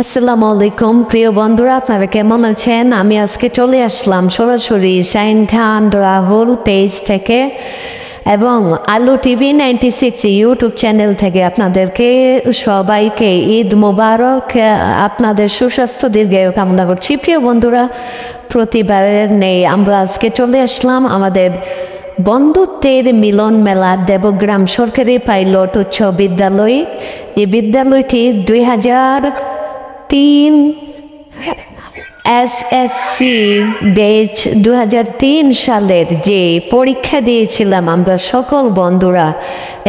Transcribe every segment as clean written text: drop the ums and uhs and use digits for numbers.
আসসালামু আলাইকুম প্রিয় বন্ধুরা, আপনারা কেমন আছেন? আমি আজকে চলে আসলাম সরাসরি শাহিন খান রাহুল পেজ থেকে এবং আলু টিভি 96 ইউটিউব চ্যানেল থেকে আপনাদেরকে সবাইকে ঈদ মোবারক, আপনাদের সুস্বাস্থ্য দীর্ঘায়ু কামনা করছি। প্রিয় বন্ধুরা, প্রতিবারের নেই আমরা আজকে চলে আসলাম আমাদের বন্ধুত্বের মিলন মেলা দেবগ্রাম সরকারি পাইলট উচ্চ বিদ্যালয়। এই বিদ্যালয়টি 2003 এসএসসি ব্যাচ 2003 সালের যে পরীক্ষা দিয়েছিলাম আমরা সকল বন্ধুরা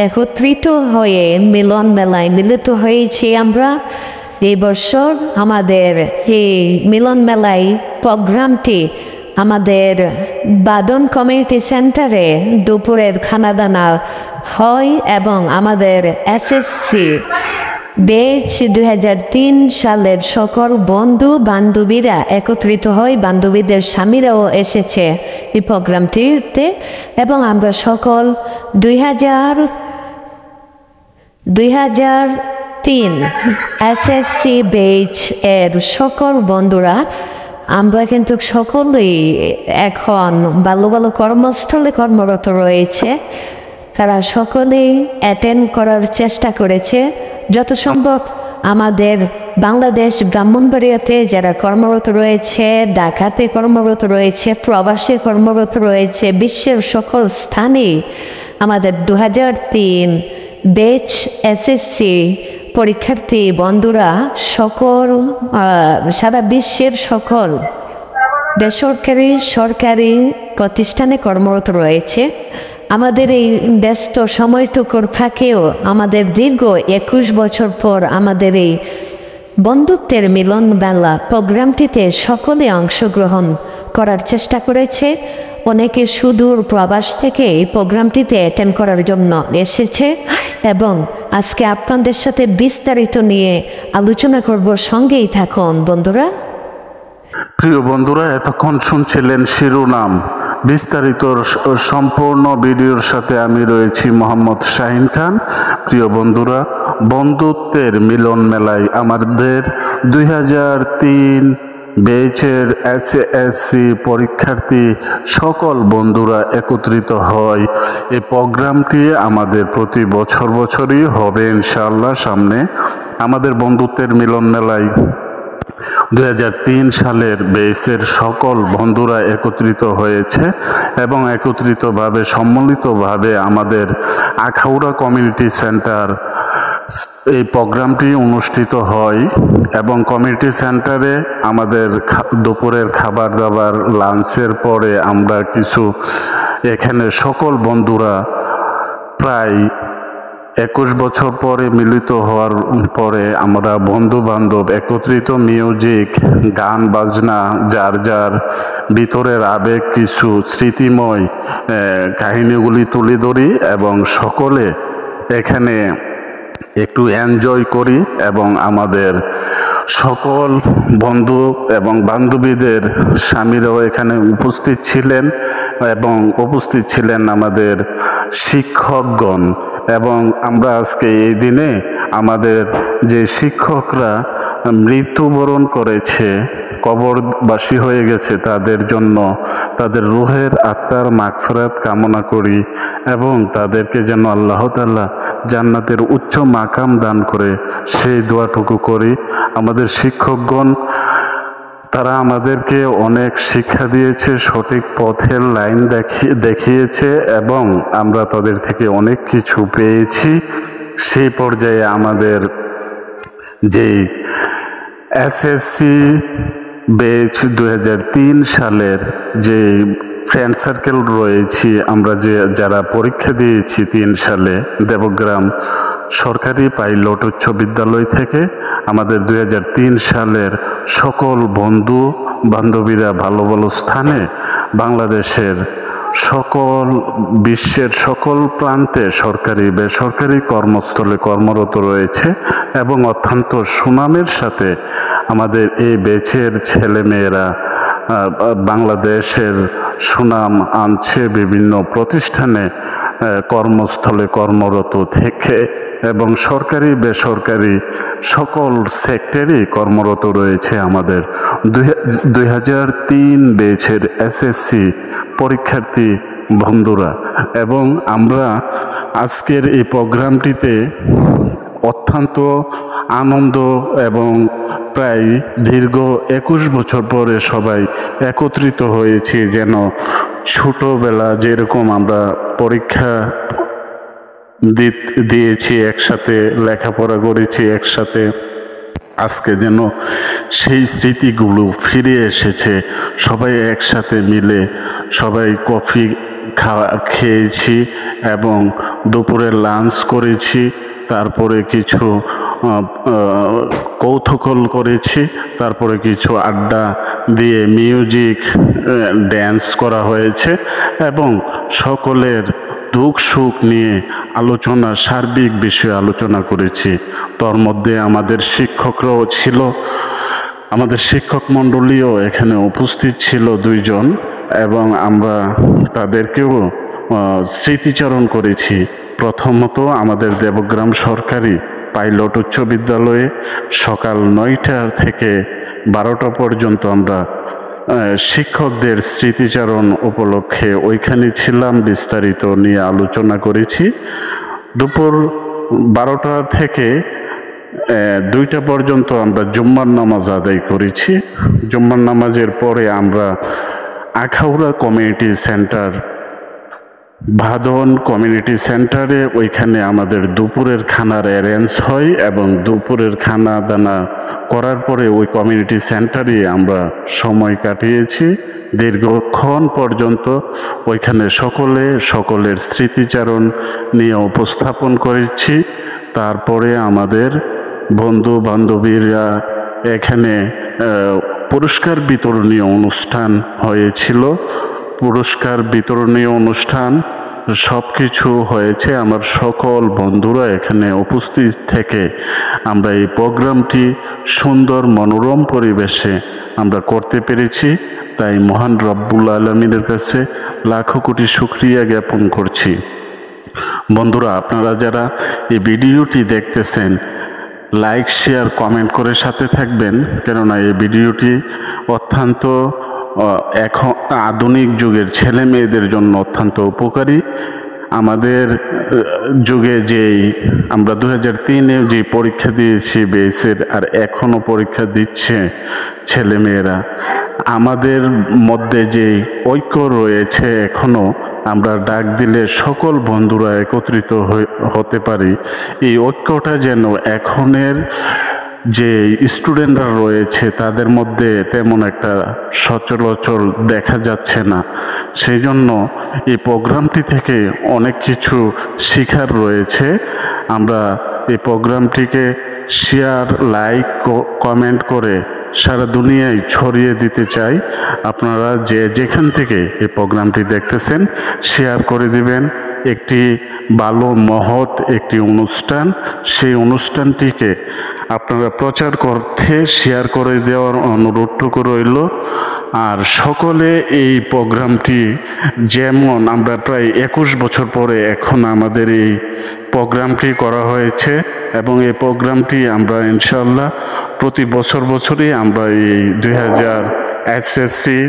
একত্রিত হয়ে মিলন মেলায় মিলিত হয়েছি। আমরা এই বছর আমাদের এই মিলন মেলায় প্রোগ্রামটি আমাদের বাদন কমিউনিটি সেন্টারে দুপুরের খানাদানা হয় এবং আমাদের এসএসসি ব্যাচ 2003 সালের সকল বন্ধু বান্ধবীরা একত্রিত হয়, বান্ধবীদের স্বামীরাও এসেছে এই প্রোগ্রামটিতে এবং আমরা সকল 2003 এসএসসি ব্যাচ এর সকল বন্ধুরা আমরা কিন্তু সকলেই এখন ভালো ভালো কর্মস্থলে কর্মরত রয়েছে। তারা সকলেই অ্যাটেন্ড করার চেষ্টা করেছে যত সম্ভব। আমাদের বাংলাদেশ ব্রাহ্মণবাড়িয়াতে যারা কর্মরত রয়েছে, ঢাকাতে কর্মরত রয়েছে, প্রবাসে কর্মরত রয়েছে, বিশ্বের সকল স্থানে আমাদের 2003 ব্যাচ এসএসসি পরীক্ষার্থী বন্ধুরা সকল সারা বিশ্বের সকল বেসরকারি সরকারি প্রতিষ্ঠানে কর্মরত রয়েছে। আমাদের এই ব্যস্ত সময়টুকুর ফাঁকেও আমাদের দীর্ঘ 21 বছর পর আমাদের এই বন্ধুত্বের মিলন মেলা প্রোগ্রামটিতে সকলে অংশগ্রহণ করার চেষ্টা করেছে। অনেকে সুদূর প্রবাস থেকে এই প্রোগ্রামটিতে অ্যাটেন্ড করার জন্য এসেছে এবং আজকে আপনাদের সাথে বিস্তারিত নিয়ে আলোচনা করব। সঙ্গেই থাকুন বন্ধুরা। প্রিয় বন্ধুরা, এতক্ষণ শুনছিলেন শিরোনাম। বিস্তারিত সম্পূর্ণ ভিডিওর সাথে আমি রয়েছি মোহাম্মদ শাহিন খান। প্রিয় বন্ধুরা, বন্ধুত্বের মিলন মেলায় আমাদের 2003 ব্যাচের এসএসসি পরীক্ষার্থী সকল বন্ধুরা একত্রিত হয়। এই প্রোগ্রামটি আমাদের প্রতি বছরই হবে ইনশাআল্লাহ। সামনে আমাদের বন্ধুত্বের মিলন মেলায় 2003 সালের ব্যাচের সকল বন্ধুরা একত্রিত হয়েছে এবং একত্রিতভাবে সম্মিলিতভাবে আমাদের আখাউড়া কমিউনিটি সেন্টার এই প্রোগ্রামটি অনুষ্ঠিত হয় এবং কমিউনিটি সেন্টারে আমাদের দুপুরের খাবার দাবার লাঞ্চের পরে আমরা কিছু এখানে সকল বন্ধুরা প্রায় 21 বছর পরে মিলিত হওয়ার পরে আমরা বন্ধু বান্ধব একত্রিত মিউজিক গান বাজনা যার যার ভিতরের আবেগ কিছু স্মৃতিময় কাহিনীগুলি তুলে ধরি এবং সকলে এখানে একটু এনজয় করি এবং আমাদের সকল বন্ধু এবং বান্ধবীদের স্বামীরাও এখানে উপস্থিত ছিলেন এবং উপস্থিত ছিলেন আমাদের শিক্ষকগণ। এবং আমরা আজকে এই দিনে আমাদের যে শিক্ষকরা মৃত্যুবরণ করেছে, কবরবাসী হয়ে গেছে, তাদের জন্য তাদের রুহের আত্মার মাগফিরাত কামনা করি এবং তাদেরকে যেন আল্লাহ তাআলা জান্নাতের উচ্চ মাকাম দান করে সেই দোয়াটুকু করি। আমাদের শিক্ষকগণ তারা আমাদেরকে অনেক শিক্ষা দিয়েছে, সঠিক পথের লাইন দেখিয়েছে এবং আমরা তাদের থেকে অনেক কিছু পেয়েছি। সেই পর্যায়ে আমাদের যে এসএসসি ব্যাচ 2003 সালের যে ফ্রেন্ড সার্কেল রয়েছি, আমরা যারা পরীক্ষা দিয়েছি 3 সালে দেবগ্রাম সরকারি পাইলট উচ্চ বিদ্যালয় থেকে আমাদের 2003 সালের সকল বন্ধু বান্ধবীরা ভালো ভালো স্থানে বাংলাদেশের সকল বিশ্বের সকল প্রান্তে সরকারি বেসরকারি কর্মস্থলে কর্মরত রয়েছে এবং অত্যন্ত সুনামের সাথে আমাদের এই ব্যাচের ছেলেমেয়েরা বাংলাদেশের সুনাম আনছে। বিভিন্ন প্রতিষ্ঠানে কর্মস্থলে কর্মরত থেকে এবং সরকারি বেসরকারি সকল সেক্টরেই কর্মরত রয়েছে আমাদের 2003 ব্যাচের এসএসসি পরীক্ষার্থী বন্ধুরা। এবং আমরা আজকের এই প্রোগ্রামটিতে অত্যন্ত আনন্দ এবং প্রায় দীর্ঘ 21 বছর পরে সবাই একত্রিত হয়েছি, যেন ছোটবেলা যেরকম আমরা পরীক্ষা দিয়েছি একসাথে, লেখাপড়া করেছি একসাথে, আজকে যেন সেই স্মৃতিগুলো ফিরে এসেছে। সবাই একসাথে মিলে সবাই কফি খেয়েছি এবং দুপুরে লাঞ্চ করেছি, তারপরে কিছু কৌতূহল করেছি, তারপরে কিছু আড্ডা দিয়ে মিউজিক ড্যান্স করা হয়েছে এবং সকলের দুঃখ সুখ নিয়ে আলোচনা, সার্বিক বিষয়ে আলোচনা করেছি। তার মধ্যে আমাদের শিক্ষকরাও ছিল, আমাদের শিক্ষক মণ্ডলীও এখানে উপস্থিত ছিল 2 জন, এবং আমরা তাদেরকেও স্মৃতিচারণ করেছি। প্রথমত আমাদের দেবগ্রাম সরকারি পাইলট উচ্চ বিদ্যালয়ে সকাল 9টা থেকে 12টা পর্যন্ত আমরা শিক্ষকদের স্মৃতিচারণ উপলক্ষে ওইখানে ছিলাম, বিস্তারিত নিয়ে আলোচনা করেছি। দুপুর 12টা থেকে 2টা পর্যন্ত আমরা জুম্মার নামাজ আদায় করেছি। জুম্মার নামাজের পরে আমরা আখাউড়া কমিউনিটি সেন্টার, ভাদন কমিউনিটি সেন্টারে ওইখানে আমাদের দুপুরের খানার অ্যারেঞ্জ হয় এবং দুপুরের খানা দানা করার পরে ওই কমিউনিটি সেন্টারে আমরা সময় কাটিয়েছি দীর্ঘক্ষণ পর্যন্ত। ওইখানে সকলের স্মৃতিচারণ নিয়ে উপস্থাপন করেছি। তারপরে আমাদের বন্ধু বান্ধবীরা এখানে পুরস্কার বিতরণী অনুষ্ঠান হয়েছিল। পুরস্কার বিতরণী অনুষ্ঠান সব কিছু হয়েছে। আমার সকল বন্ধুরা এখানে উপস্থিত থেকে আমরা এই প্রোগ্রামটি সুন্দর মনোরম পরিবেশে আমরা করতে পেরেছি। তাই মহান রব্বুল আলামিনের কাছে লাখো কোটি শুকরিয়া জ্ঞাপন করছি। বন্ধুরা, আপনারা যারা এই ভিডিওটি দেখতেছেন, লাইক শেয়ার কমেন্ট করে সাথে থাকবেন, কেননা এই ভিডিওটি অত্যন্ত এখন আধুনিক যুগের ছেলে মেয়েদের জন্য অত্যন্ত উপকারী। আমাদের যুগে যেই আমরা 2003-এ যে পরীক্ষা দিয়েছি বেসের, আর এখনও পরীক্ষা দিচ্ছে ছেলে মেয়েরা, আমাদের মধ্যে যে ঐক্য রয়েছে এখনও, আমরা ডাক দিলে সকল বন্ধুরা একত্রিত হতে পারি। এই ঐক্যটা যেন এখনের যে স্টুডেন্টরা রয়েছে তাদের মধ্যে তেমন একটা সচরাচর দেখা যাচ্ছে না। সেই জন্য এই প্রোগ্রামটি থেকে অনেক কিছু শেখার রয়েছে। আমরা এই প্রোগ্রামটিকে শেয়ার, লাইক, কমেন্ট করে সারা দুনিয়ায় ছড়িয়ে দিতে চাই। আপনারা যেখান থেকে এই প্রোগ্রামটি দেখতেছেন শেয়ার করে দিবেন। একটি ভালো মহৎ একটি অনুষ্ঠান, সেই অনুষ্ঠানটিকে আপনারা প্রচার করতে শেয়ার করে দেওয়ার অনুরোধটুকু রইল। আর সকলে এই প্রোগ্রামটি, যেমন আমরা প্রায় 21 বছর পরে এখন আমাদের এই প্রোগ্রামটি করা হয়েছে, এবং এই প্রোগ্রামটি আমরা ইনশাআল্লাহ প্রতি বছরই আমরা এই 2000 এসএসসি।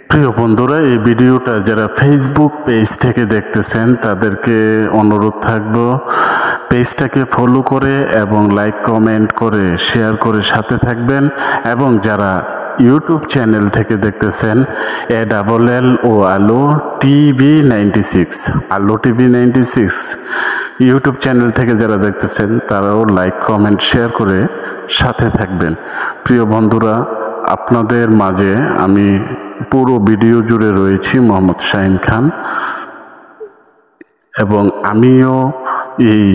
প্রিয় বন্ধুরা, এই ভিডিওটা যারা ফেসবুক পেজ থেকে দেখতেছেন তাদেরকে অনুরোধ থাকবো পেজটাকে ফলো করে এবং লাইক কমেন্ট করে শেয়ার করে সাথে থাকবেন। এবং যারা ইউটিউব চ্যানেল থেকে দেখতেছেন ALL ও আলো টিভি 96, আলো টিভি 96 ইউটিউব চ্যানেল থেকে যারা দেখতেছেন তারাও লাইক কমেন্ট শেয়ার করে সাথে থাকবেন। প্রিয় বন্ধুরা, আপনাদের মাঝে আমি পুরো ভিডিও জুড়ে রয়েছি মোহাম্মদ শাহিন খান, এবং আমিও এই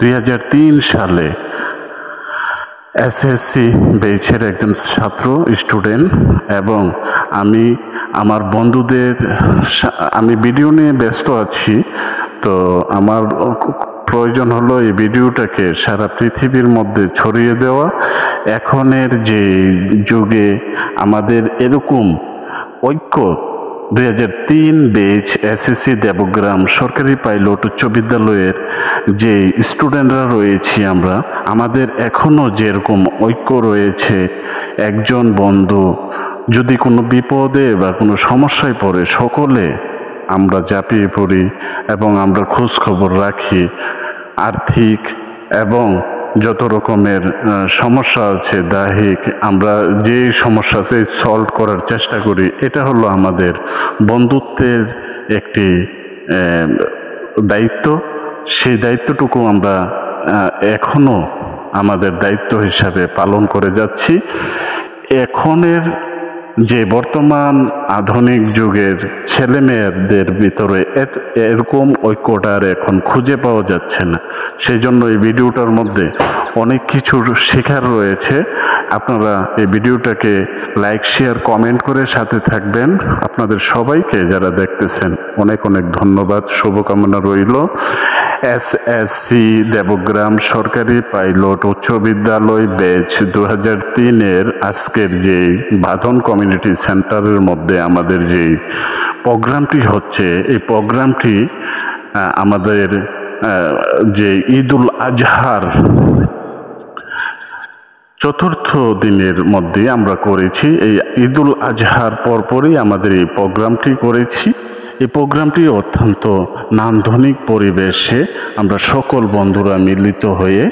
2003 সালে এসএসসি বেচের একজন ছাত্র স্টুডেন্ট, এবং আমি আমার বন্ধুদের, আমি ভিডিও নিয়ে ব্যস্ত আছি, তো আমার প্রয়োজন হলো এই ভিডিওটাকে সারা পৃথিবীর মধ্যে ছড়িয়ে দেওয়া। এখনের যে যুগে আমাদের এরকম ঐক্য 2003 ব্যাচ এসএসসি দেবগ্রাম সরকারি পাইলট উচ্চ বিদ্যালয়ের যে স্টুডেন্টরা রয়েছি আমরা, আমাদের এখনও যেরকম ঐক্য রয়েছে, একজন বন্ধু যদি কোনো বিপদে বা কোনো সমস্যায় পড়ে সকলে আমরা ঝাঁপিয়ে পড়ি এবং আমরা খোঁজ খবর রাখি। আর্থিক এবং যত রকমের সমস্যা আছে দাহিক, আমরা যে সমস্যা আছে সলভ করার চেষ্টা করি। এটা হলো আমাদের বন্ধুত্বের একটি দায়িত্ব। সেই দায়িত্বটুকু আমরা এখনও আমাদের দায়িত্ব হিসাবে পালন করে যাচ্ছি। এখনের যে বর্তমান আধুনিক যুগের ছেলেমেয়েদের ভিতরে এরকম ঐক্যটা আর এখন খুঁজে পাওয়া যাচ্ছে না। সেই জন্য এই ভিডিওটার মধ্যে অনেক কিছু শেখার রয়েছে। আপনারা এই ভিডিওটাকে লাইক, শেয়ার, কমেন্ট করে সাথে থাকবেন। আপনাদের সবাইকে যারা দেখতেছেন অনেক অনেক ধন্যবাদ, শুভকামনা রইল। এসএসসি দেবগ্রাম সরকারি পাইলট উচ্চ বিদ্যালয় ব্যাচ 2003-এর আজকের যে বাঁধন কমিউনিটি সেন্টারের মধ্যে আমাদের যে প্রোগ্রামটি হচ্ছে, এই প্রোগ্রামটি আমাদের যে ঈদুল আজহার চতুর্থ দিনের মধ্যে আমরা করেছি। এই ঈদুল আজহার পরপরই আমাদের এই প্রোগ্রামটি করেছি। এই প্রোগ্রামটি অত্যন্ত নান্দনিক পরিবেশে আমরা সকল বন্ধুরা মিলিত হয়ে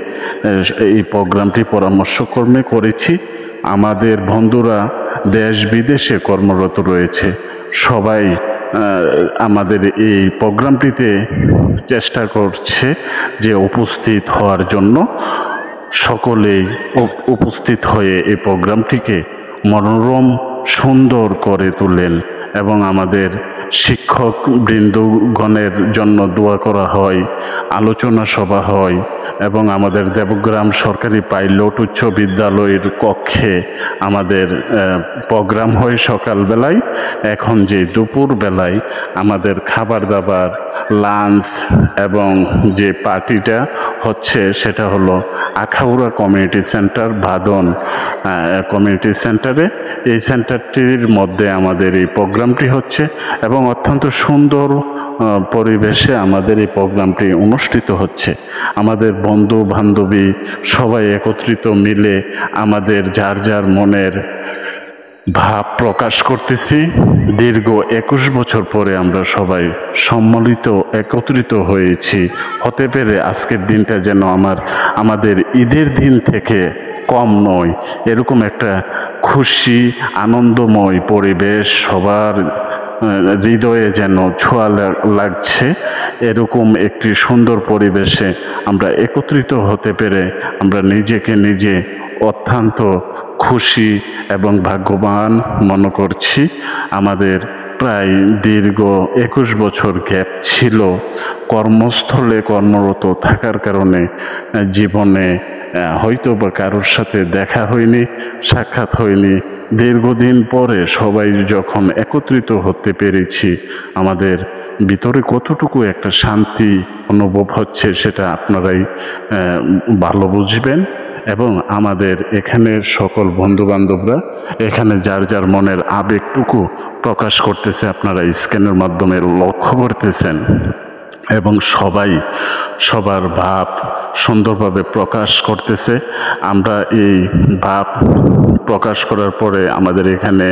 এই প্রোগ্রামটি পরামর্শক্রমে করেছি। আমাদের বন্ধুরা দেশ বিদেশে কর্মরত রয়েছে, সবাই আমাদের এই প্রোগ্রামটিতে চেষ্টা করছে যে উপস্থিত হওয়ার জন্য। সকলেই উপস্থিত হয়ে এই প্রোগ্রামটিকে মনোরম সুন্দর করে তোলেন এবং আমাদের শিক্ষক বৃন্দগণের জন্য দোয়া করা হয়, আলোচনা সভা হয় এবং আমাদের দেবগ্রাম সরকারি পাইলট উচ্চ বিদ্যালয়ের কক্ষে আমাদের প্রোগ্রাম হয় সকালবেলায়। এখন যে দুপুর বেলায় আমাদের খাবার দাবার, লাঞ্চ এবং যে পার্টিটা হচ্ছে সেটা হলো আখাউড়া কমিউনিটি সেন্টার, বাঁধন কমিউনিটি সেন্টারে। এই সেন্টারটির মধ্যে আমাদের এই প্রোগ্রামটি হচ্ছে এবং অত্যন্ত সুন্দর পরিবেশে আমাদের এই প্রোগ্রামটি অনুষ্ঠিত হচ্ছে। আমাদের বন্ধু বান্ধবী সবাই একত্রিত মিলে আমাদের যার যার মনের ভাব প্রকাশ করতেছি। দীর্ঘ 21 বছর পরে আমরা সবাই সম্মিলিত একত্রিত হয়েছি। হতে পেরে আজকের দিনটা যেন আমাদের ঈদের দিন থেকে কম নয়, এরকম একটা খুশি আনন্দময় পরিবেশ সবার হৃদয়ে যেন ছোঁয়া লাগছে। এরকম একটি সুন্দর পরিবেশে আমরা একত্রিত হতে পেরে আমরা নিজেকে নিজে অত্যন্ত খুশি এবং ভাগ্যবান মনে করছি। আমাদের প্রায় দীর্ঘ 21 বছর গ্যাপ ছিল, কর্মস্থলে কর্মরত থাকার কারণে জীবনে হয়তো বা কারোর সাথে দেখা হয়নি, সাক্ষাৎ হয়নি। দীর্ঘদিন পরে সবাই যখন একত্রিত হতে পেরেছি, আমাদের ভিতরে কতটুকু একটা শান্তি অনুভব হচ্ছে সেটা আপনারাই ভালো বুঝবেন। এবং আমাদের এখানের সকল বন্ধুবান্ধবরা এখানে যার যার মনের আবেগটুকু প্রকাশ করতেছে, আপনারা স্ক্যানের মাধ্যমে লক্ষ্য করতেছেন এবং সবাই সবার ভাব সুন্দরভাবে প্রকাশ করতেছে। আমরা এই ভাব প্রকাশ করার পরে আমাদের এখানে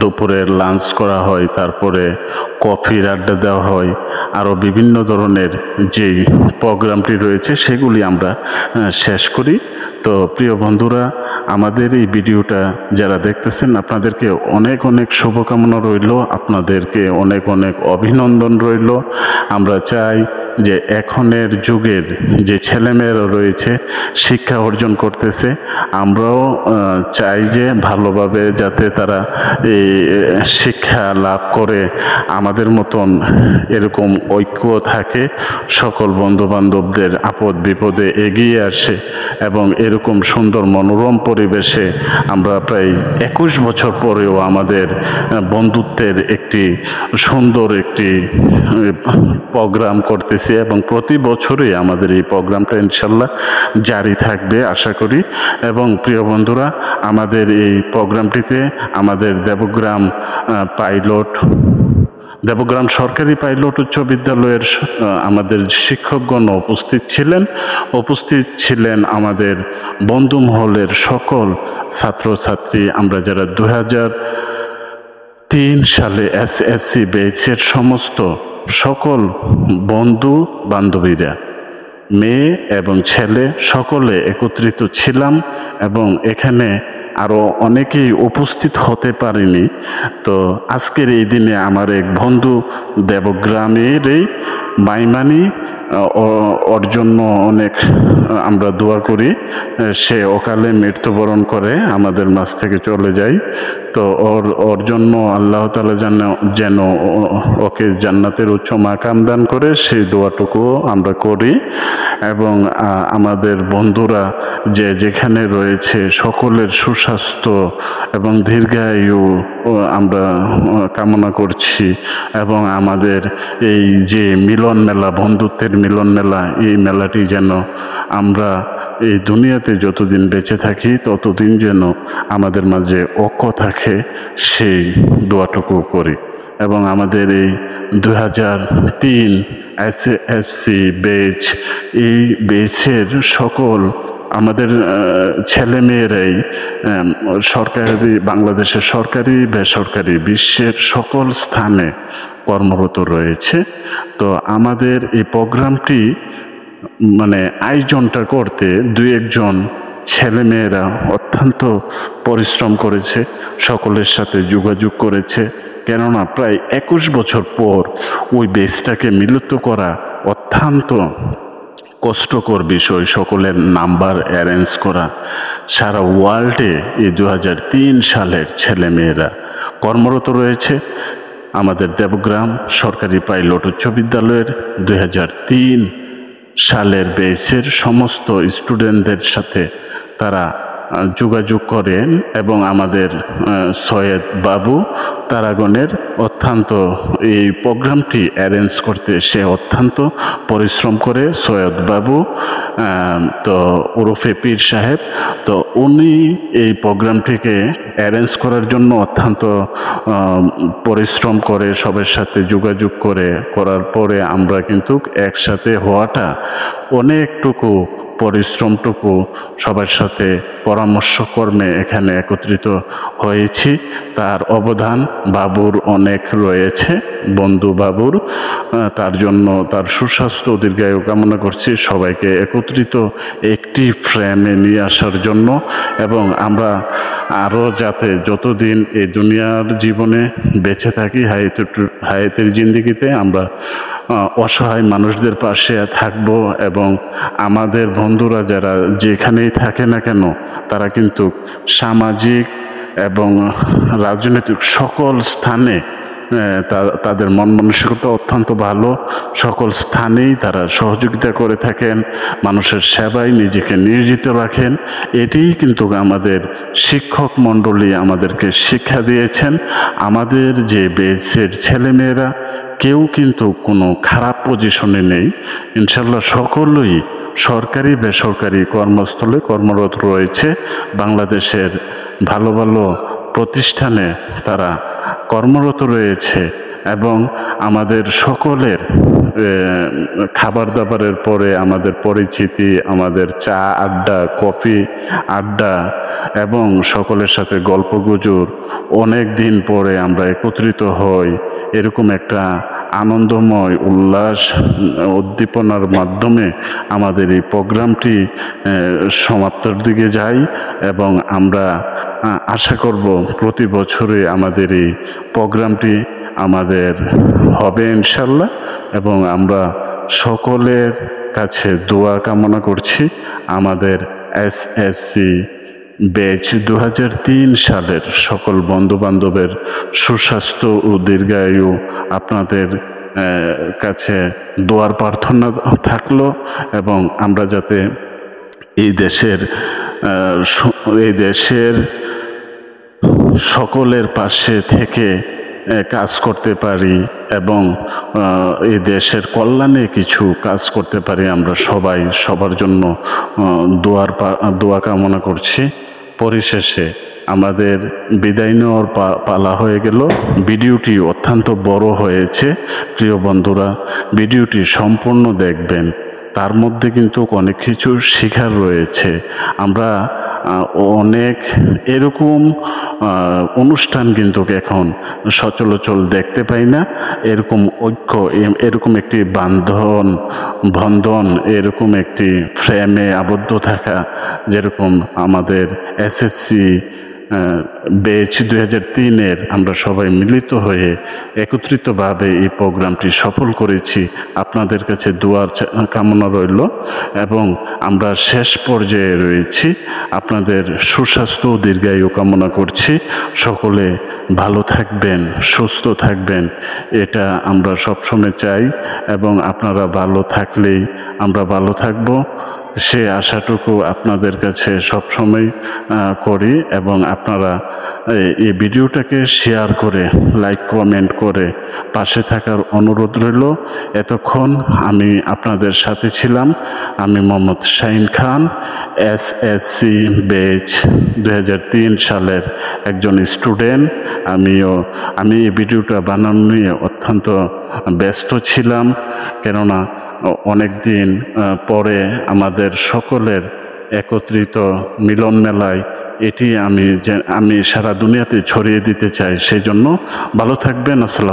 দুপুরের লাঞ্চ করা হয়, তারপরে কফির আড্ডা দেওয়া হয়, আরও বিভিন্ন ধরনের যেই প্রোগ্রামটি রয়েছে সেগুলি আমরা শেষ করি। তো প্রিয় বন্ধুরা, আমাদের এই ভিডিওটা যারা দেখতেছেন আপনাদেরকে অনেক অনেক শুভকামনা রইল, আপনাদেরকে অনেক অনেক অভিনন্দন রইল। আমরা চাই যে এখনের যুগের যে ছেলেমেয়েরা রয়েছে শিক্ষা অর্জন করতেছে, আমরাও চাই যে ভালোভাবে যাতে তারা এই শিক্ষা লাভ করে আমাদের মতন এরকম ঐক্য থাকে, সকল বন্ধুবান্ধবদের আপদ বিপদে এগিয়ে আসে এবং এরকম সুন্দর মনোরম পরিবেশে আমরা প্রায় 21 বছর পরেও আমাদের বন্ধুত্বের একটি সুন্দর একটি প্রোগ্রাম করতেছি। করতেছি এবং প্রতি বছরই আমাদের এই প্রোগ্রামটা ইনশাল্লাহ জারি থাকবে আশা করি। এবং প্রিয় বন্ধুরা, আমাদের এই প্রোগ্রামটিতে আমাদের দেবগ্রাম সরকারি পাইলট উচ্চ বিদ্যালয়ের আমাদের শিক্ষকগণ উপস্থিত ছিলেন আমাদের বন্ধু মহলের সকল ছাত্রছাত্রী, আমরা যারা 2003 সালে এসএসসি ব্যাচের সমস্ত সকল বন্ধু বান্ধবীরা, মেয়ে এবং ছেলে সকলে একত্রিত ছিলাম এবং এখানে আরও অনেকেই উপস্থিত হতে পারেনি। তো আজকের এই দিনে আমার এক বন্ধু দেবগ্রামেরই মাইমানি, ওর জন্য অনেক আমরা দোয়া করি। সে অকালে মৃত্যুবরণ করে আমাদের মাঝ থেকে চলে যায়। তো ওর জন্য আল্লাহ তাআলা যেন ওকে জান্নাতের উচ্চ মাকাম দান করে, সেই দোয়াটুকু আমরা করি। এবং আমাদের বন্ধুরা যেখানে রয়েছে সকলের সুস্বাস্থ্য এবং দীর্ঘায়ু আমরা কামনা করছি। এবং আমাদের এই যে মিলন মেলা, বন্ধুত্বের মিলন মেলা, এই মেলাটি যেন আমরা এই দুনিয়াতে যতদিন বেঁচে থাকি ততদিন যেন আমাদের মাঝে ঐক্য থাকে, সেই দোয়াটুকু করি। এবং আমাদের এই 2003 এসএসসি ব্যাচ, এই ব্যাচের সকল আমাদের ছেলেমেয়েরাই বাংলাদেশের সরকারি বেসরকারি বিশ্বের সকল স্থানে কর্মরত রয়েছে। তো আমাদের এই প্রোগ্রামটি আয়োজনটা করতে দুই একজন ছেলেমেয়েরা অত্যন্ত পরিশ্রম করেছে, সকলের সাথে যোগাযোগ করেছে। কেননা প্রায় 21 বছর পর ওই বেসটাকে মিলিত করা অত্যন্ত কষ্টকর বিষয়, সকলের নাম্বার অ্যারেঞ্জ করা। সারা ওয়ার্ল্ডে এই 2003 সালের ছেলেমেয়েরা কর্মরত রয়েছে। আমাদের দেবগ্রাম সরকারি পাইলট উচ্চ বিদ্যালয়ের 2003 সালের ব্যাচের সমস্ত স্টুডেন্টদের সাথে তারা যোগাযোগ করেন এবং আমাদের সৈয়দ বাবু তারাগণের অত্যন্ত এই প্রোগ্রামটি অ্যারেঞ্জ করতে সে অত্যন্ত পরিশ্রম করে। সৈয়দ বাবু তো ওরফে পীর সাহেব, তো উনি এই প্রোগ্রামটিকে অ্যারেঞ্জ করার জন্য অত্যন্ত পরিশ্রম করে, সবার সাথে যোগাযোগ করার পরে আমরা কিন্তু একসাথে হওয়াটা অনেকটুকু পরিশ্রমটুকু সবার সাথে পরামর্শক্রমে এখানে একত্রিত হয়েছি। তার অবদান বাবুর অনেক রয়েছে, বন্ধু বাবুর। তার জন্য তার সুস্বাস্থ্য দীর্ঘায়ু কামনা করছি, সবাইকে একত্রিত একটি ফ্রেমে নিয়ে আসার জন্য। এবং আমরা আরও যাতে যতদিন এই দুনিয়ার জীবনে বেঁচে থাকি, হায়াতের জিন্দেগিতে আমরা অসহায় মানুষদের পাশে থাকব। এবং আমাদের বন্ধুরা যারা যেখানেই থাকে না কেন, তারা কিন্তু সামাজিক এবং রাজনৈতিক সকল স্থানে তাদের মন মানসিকতা অত্যন্ত ভালো। সকল স্থানেই তারা সহযোগিতা করে থাকেন, মানুষের সেবায় নিজেকে নিয়োজিত রাখেন। এটিই কিন্তু আমাদের শিক্ষক মণ্ডলী আমাদেরকে শিক্ষা দিয়েছেন। আমাদের যে ব্যাচের ছেলেমেয়েরা কেউ কিন্তু কোনো খারাপ পজিশনে নেই, ইনশাল্লাহ সকলেই সরকারি বেসরকারি কর্মস্থলে কর্মরত রয়েছে। বাংলাদেশের ভালো ভালো প্রতিষ্ঠানে তারা কর্মরত রয়েছে। এবং আমাদের সকলের খাবার দাবারের পরে আমাদের পরিচিতি, আমাদের চা আড্ডা, কফি আড্ডা এবং সকলের সাথে গল্পগুজব, অনেক দিন পরে আমরা একত্রিত হই। এরকম একটা আনন্দময় উল্লাস উদ্দীপনার মাধ্যমে আমাদের এই প্রোগ্রামটি সমাপ্তির দিকে যাই। এবং আমরা আশা করব প্রতি বছরে আমাদের এই প্রোগ্রামটি আমাদের হবে ইনশাল্লাহ। এবং আমরা সকলের কাছে দোয়া কামনা করছি আমাদের এসএসসি ব্যাচ 2003 সালের সকল বন্ধুবান্ধবের সুস্বাস্থ্য ও দীর্ঘায়ু আপনাদের কাছে দোয়ার প্রার্থনা থাকলো। এবং আমরা যাতে এই দেশের সকলের পাশে থেকে কাজ করতে পারি এবং এই দেশের কল্যাণে কিছু কাজ করতে পারি। আমরা সবাই সবার জন্য দোয়া কামনা করছি। পরিশেষে আমাদের বিদায় নেওয়ার পালা হয়ে গেল। ভিডিওটি অত্যন্ত বড় হয়েছে। প্রিয় বন্ধুরা, ভিডিওটি সম্পূর্ণ দেখবেন, তার মধ্যে কিন্তু অনেক কিছু শেখার রয়েছে। আমরা অনেক এরকম অনুষ্ঠান কিন্তু এখন সচরাচর দেখতে পাই না। এরকম ঐক্য, এরকম একটি বন্ধন, এরকম একটি ফ্রেমে আবদ্ধ থাকা, যেরকম আমাদের এসএসসি ব্যাচ 2003-এর আমরা সবাই মিলিত হয়ে একত্রিতভাবে এই প্রোগ্রামটি সফল করেছি। আপনাদের কাছে দোয়ার কামনা রইল এবং আমরা শেষ পর্যায়ে রয়েছি। আপনাদের সুস্বাস্থ্য ও দীর্ঘায়ু কামনা করছি। সকলে ভালো থাকবেন, সুস্থ থাকবেন, এটা আমরা সবসময় চাই এবং আপনারা ভালো থাকলেই আমরা ভালো থাকব, সে আশাটুকু আপনাদের কাছে সবসময় করি। এবং আপনারা এই ভিডিওটাকে শেয়ার করে, লাইক কমেন্ট করে পাশে থাকার অনুরোধ রইল। এতক্ষণ আমি আপনাদের সাথে ছিলাম। আমি মোহাম্মদ শাহিন খান, এসএসসি ব্যাচ 2003 সালের একজন স্টুডেন্ট। আমি এই ভিডিওটা বানানো নিয়ে অত্যন্ত ব্যস্ত ছিলাম, কেননা অনেক দিন পরে আমাদের সকলের একত্রিত মিলন মেলায় এটি আমি সারা দুনিয়াতে ছড়িয়ে দিতে চাই। সেই জন্য ভালো থাকবেন। আসসালাম।